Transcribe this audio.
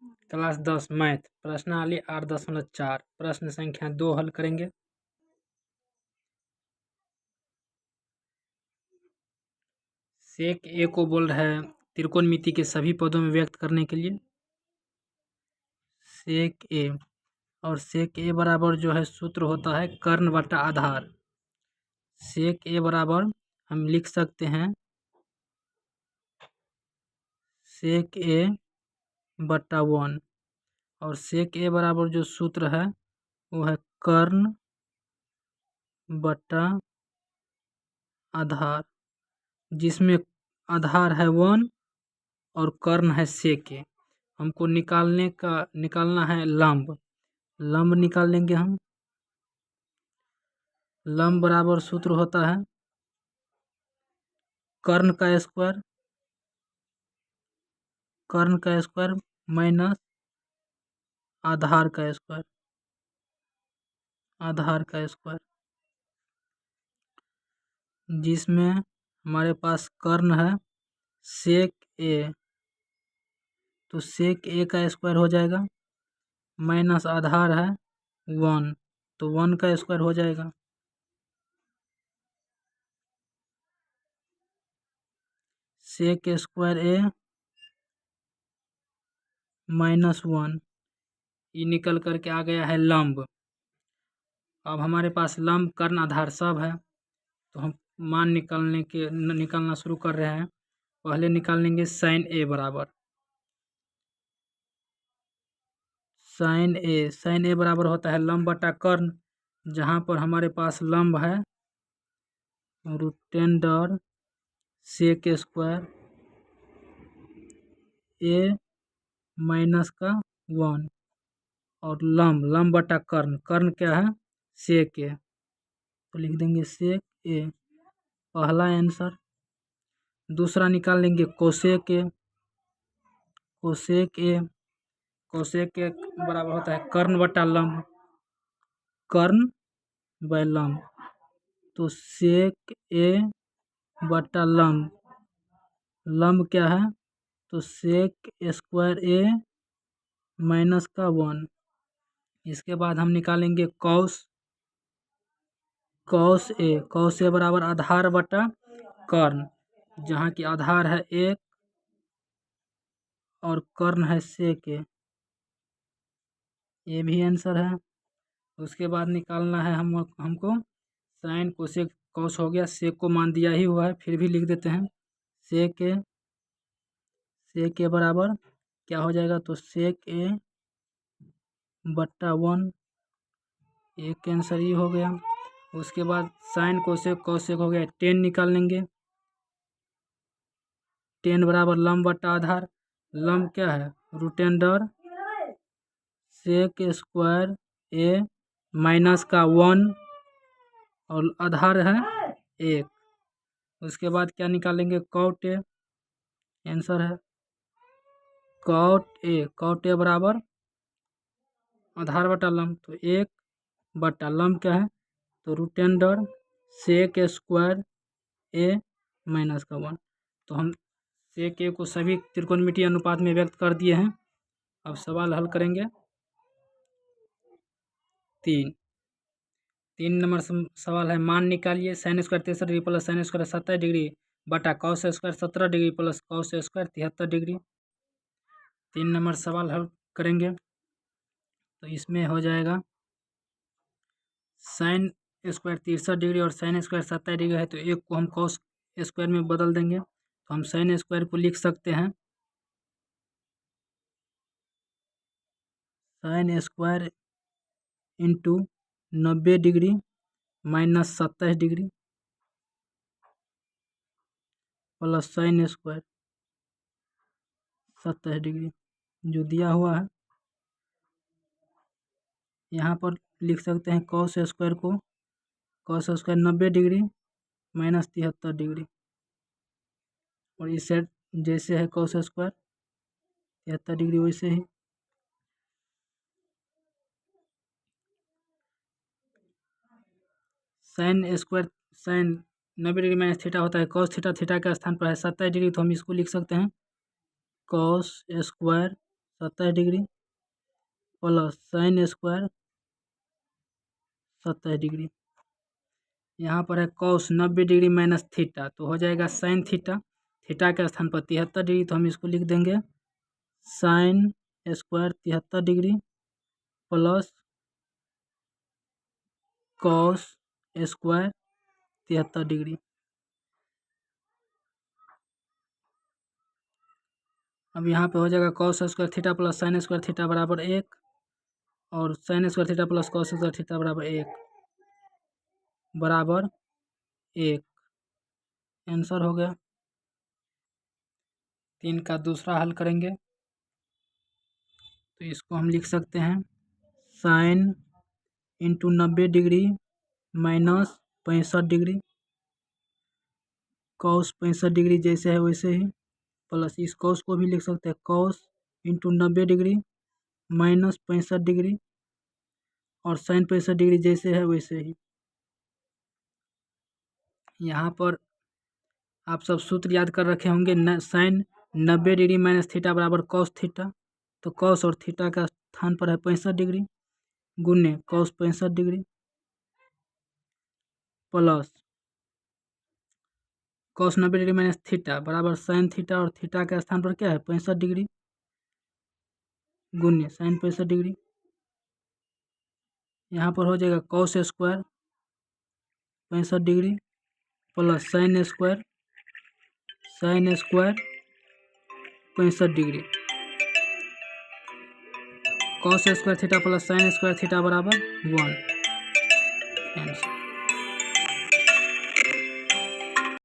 Class 10 math प्रश्नावली 8.4 प्रश्न संख्या 2 हल करेंगे। सेक ए को बोल रहा है त्रिकोणमिति के सभी पदों में व्यक्त करने के लिए सेक ए, और सेक ए बराबर जो है सूत्र होता है कर्ण बटा आधार। सेक ए बराबर हम लिख सकते हैं सेक ए बटा 1, और सेक ए बराबर जो सूत्र है वो है कर्ण बटा आधार, जिसमें आधार है 1 और कर्ण है सेक ए। हमको निकालना है लंब। लंब निकाल लेंगे हम। लंब बराबर सूत्र होता है कर्ण का स्क्वायर माइनस आधार का स्क्वायर, जिसमें हमारे पास कर्ण है सेक ए, तो सेक ए का स्क्वायर हो जाएगा, माइनस आधार है 1, तो 1 का स्क्वायर हो जाएगा। सेक स्क्वायर ए माइनस 1, ये निकल करके आ गया है लंब। अब हमारे पास लंब कर्ण आधार सब है, तो हम मान निकालना शुरू कर रहे हैं। पहले निकाल लेंगे साइन ए बराबर साइन ए बराबर होता है लंब बटा कर्ण, जहाँ पर हमारे पास लंब है √10 सेक स्क्वायर ए माइनस का 1, और लंब बटा कर्ण क्या है सेक ए, तो लिख देंगे सेक ए, पहला आंसर। दूसरा निकाल लेंगे कोसेक ए बराबर होता है कर्ण बटा लंब, कर्ण बाय लंब, तो सेक ए बटा लंब क्या है, तो सेक स्क्वायर ए माइनस का 1। इसके बाद हम निकालेंगे कॉस ए बराबर आधार बटा कर्ण, जहाँ की आधार है 1 और कर्ण है सेक ए, ये भी आंसर है। उसके बाद निकालना है हमको साइन कोसेक कॉस हो गया, सेक को मान दिया ही हुआ है, फिर भी लिख देते हैं सेक ए बराबर क्या हो जाएगा, तो सेक ए बटा 1, एक आंसर ये हो गया। उसके बाद साइन कोसेक हो गया, 10 निकाल लेंगे। 10 बराबर लंब बटा आधार, लंब क्या है √10 सेक स्क्वायर ए माइनस का 1 और आधार है 1। उसके बाद क्या निकालेंगे कॉट ए, आंसर है कॉट ए बराबर आधार बटा लंब, तो 1 बटा लंब क्या है, तो √10 सेक स्क्वायर ए माइनस का 1। तो हम सेक ए को सभी त्रिकोणमितीय अनुपात में व्यक्त कर दिए हैं। अब सवाल हल करेंगे। 3 नंबर सवाल है, मान निकालिए sine square 63 degree plus sine square 27 degree बटा cos square 17 degree plus cos square 73 degree. 3 number सवाल हल करेंगे, तो इसमें हो जाएगा साइन स्क्वायर 63 डिग्री और साइन स्क्वायर 27 डिग्री है, तो एक को हम कॉस स्क्वायर में बदल देंगे, तो हम साइन स्क्वायर को लिख सकते हैं sine square into 90 degree minus 27 degree plus sine square 27 degree जो दिया हुआ है। यहाँ पर लिख सकते हैं cos square 90 degree minus 73 degree, और इस साइड जैसे है कॉस स्क्वायर 73 डिग्री वैसे ही। साइन 90 डिग्री माइनस थीटा होता है कॉस थीटा के स्थान पर है 27 डिग्री, तो हम इसको लिख सकते हैं cos square 27 degree plus sine square 27 degree. यहाँ पर है कॉस 90 डिग्री माइनस थीटा, तो हो जाएगा साइन थीटा। थीटा के स्थान पर 73 डिग्री, तो हम इसको लिख देंगे sine square 73 degree plus cos square 73 degree. अब यहाँ पे हो जाएगा cos square theta plus sine square theta बराबर 1 और sine square theta plus cos square theta बराबर 1 आंसर हो गया। 3 का दूसरा हल करेंगे तो इसको हम लिख सकते हैं sine into 90 degree minus 65 degree, cos 65 degree जैसे है वैसे ही, प्लस इस कॉस को भी लिख सकते हैं cos into 90 degree minus 65 degree और साइन 65 डिग्री जैसे है वैसे ही। यहाँ पर आप सब सूत्र याद कर रखे होंगे, साइन 90 डिग्री माइनस थीटा बराबर कॉस थीटा, तो कॉस और थीटा का स्थान पर है 65 डिग्री गुने cos 65 degree plus cos 90 degree minus theta बराबर साइन थीटा और थीटा का स्थान पर क्या है 65 डिग्री गुने साइन 65 डिग्री। यहाँ पर हो जाएगा cos square 65 degree plus sine square 65 degree, cos square theta plus sine square theta बराबर 1 आंसर।